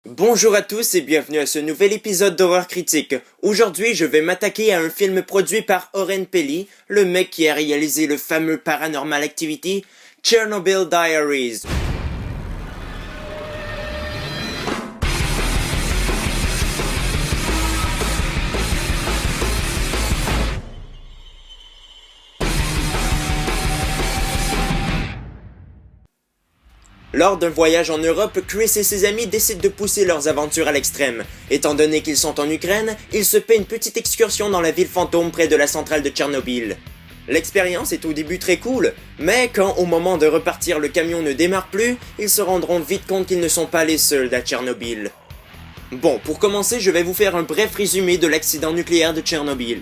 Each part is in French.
Bonjour à tous et bienvenue à ce nouvel épisode d'Horreur Critique. Aujourd'hui, je vais m'attaquer à un film produit par Oren Peli, le mec qui a réalisé le fameux Paranormal Activity, Chernobyl Diaries. Lors d'un voyage en Europe, Chris et ses amis décident de pousser leurs aventures à l'extrême. Étant donné qu'ils sont en Ukraine, ils se paient une petite excursion dans la ville fantôme près de la centrale de Tchernobyl. L'expérience est au début très cool, mais quand au moment de repartir le camion ne démarre plus, ils se rendront vite compte qu'ils ne sont pas les seuls à Tchernobyl. Bon, pour commencer, je vais vous faire un bref résumé de l'accident nucléaire de Tchernobyl.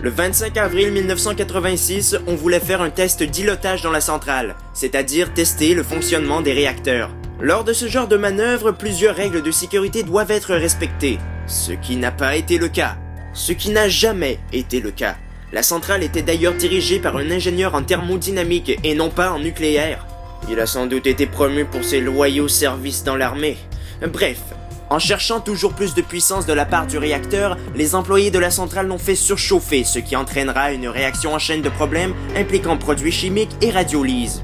Le 25 avril 1986, on voulait faire un test d'îlotage dans la centrale, c'est-à-dire tester le fonctionnement des réacteurs. Lors de ce genre de manœuvre, plusieurs règles de sécurité doivent être respectées, ce qui n'a pas été le cas. Ce qui n'a jamais été le cas. La centrale était d'ailleurs dirigée par un ingénieur en thermodynamique et non pas en nucléaire. Il a sans doute été promu pour ses loyaux services dans l'armée. Bref. En cherchant toujours plus de puissance de la part du réacteur, les employés de la centrale l'ont fait surchauffer, ce qui entraînera une réaction en chaîne de problèmes impliquant produits chimiques et radiolyse.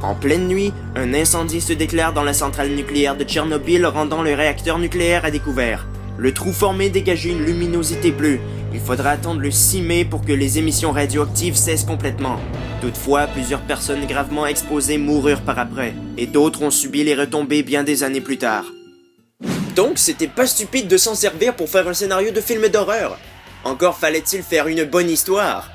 En pleine nuit, un incendie se déclare dans la centrale nucléaire de Tchernobyl, rendant le réacteur nucléaire à découvert. Le trou formé dégageait une luminosité bleue. Il faudra attendre le 6 mai pour que les émissions radioactives cessent complètement. Toutefois, plusieurs personnes gravement exposées moururent par après, et d'autres ont subi les retombées bien des années plus tard. Donc, c'était pas stupide de s'en servir pour faire un scénario de film d'horreur. Encore fallait-il faire une bonne histoire.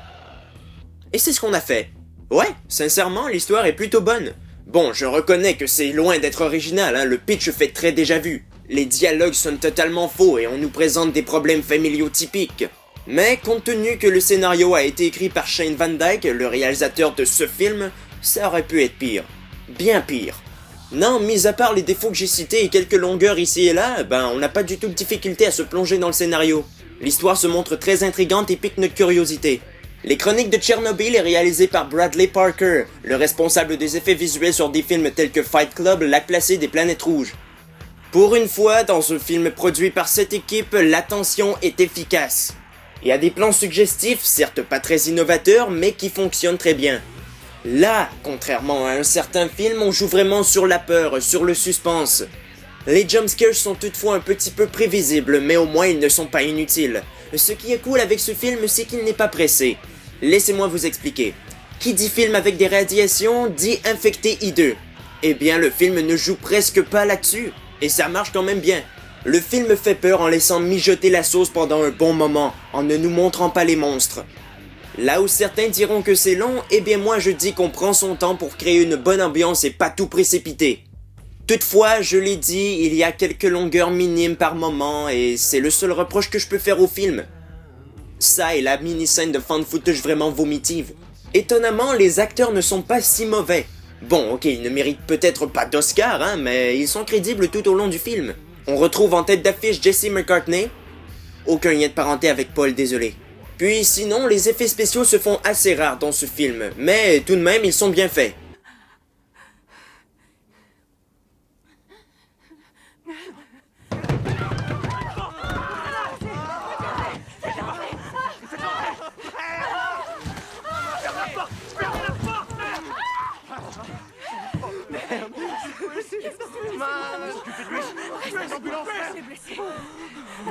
Et c'est ce qu'on a fait. Ouais, sincèrement, l'histoire est plutôt bonne. Bon, je reconnais que c'est loin d'être original, le pitch fait très déjà vu. Les dialogues sont totalement faux et on nous présente des problèmes familiaux typiques. Mais compte tenu que le scénario a été écrit par Shane Van Dyke, le réalisateur de ce film, ça aurait pu être pire. Bien pire. Non, mis à part les défauts que j'ai cités et quelques longueurs ici et là, on n'a pas du tout de difficulté à se plonger dans le scénario. L'histoire se montre très intrigante et pique notre curiosité. Les Chroniques de Tchernobyl est réalisé par Bradley Parker, le responsable des effets visuels sur des films tels que Fight Club, Lac Placé des Planètes Rouges. Pour une fois, dans un film produit par cette équipe, l'attention est efficace. Il y a des plans suggestifs, certes pas très innovateurs, mais qui fonctionnent très bien. Là, contrairement à un certain film, on joue vraiment sur la peur, sur le suspense. Les jumpscares sont toutefois un petit peu prévisibles, mais au moins ils ne sont pas inutiles. Ce qui est cool avec ce film, c'est qu'il n'est pas pressé. Laissez-moi vous expliquer. Qui dit film avec des radiations, dit infecté hideux. Eh bien, le film ne joue presque pas là-dessus, et ça marche quand même bien. Le film fait peur en laissant mijoter la sauce pendant un bon moment, en ne nous montrant pas les monstres. Là où certains diront que c'est long, eh bien moi je dis qu'on prend son temps pour créer une bonne ambiance et pas tout précipiter. Toutefois, je l'ai dit, il y a quelques longueurs minimes par moment et c'est le seul reproche que je peux faire au film. Ça et la mini-scène de fan footage vraiment vomitive. Étonnamment, les acteurs ne sont pas si mauvais. Bon, ok, ils ne méritent peut-être pas d'Oscar, mais ils sont crédibles tout au long du film. On retrouve en tête d'affiche Jesse McCartney. Aucun lien de parenté avec Paul, désolé. Puis sinon, les effets spéciaux se font assez rares dans ce film, mais tout de même, ils sont bien faits.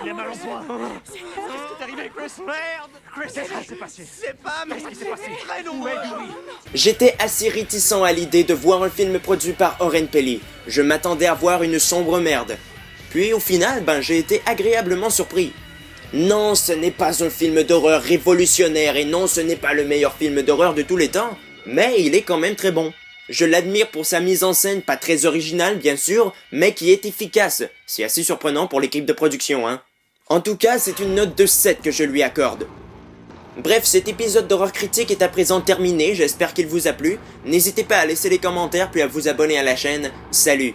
Il est mal en point. Qu'est-ce qui t'est arrivé, Chris? Merde! Chris, qu'est-ce qui s'est passé? Je sais pas, mais qu'est-ce qui s'est passé? Très loin. J'étais assez réticent à l'idée de voir un film produit par Oren Peli. Je m'attendais à voir une sombre merde. Puis au final, j'ai été agréablement surpris. Non, ce n'est pas un film d'horreur révolutionnaire et non, ce n'est pas le meilleur film d'horreur de tous les temps, mais il est quand même très bon. Je l'admire pour sa mise en scène, pas très originale bien sûr, mais qui est efficace. C'est assez surprenant pour l'équipe de production, En tout cas, c'est une note de 7 que je lui accorde. Bref, cet épisode d'Horreur Critique est à présent terminé, j'espère qu'il vous a plu. N'hésitez pas à laisser les commentaires puis à vous abonner à la chaîne. Salut!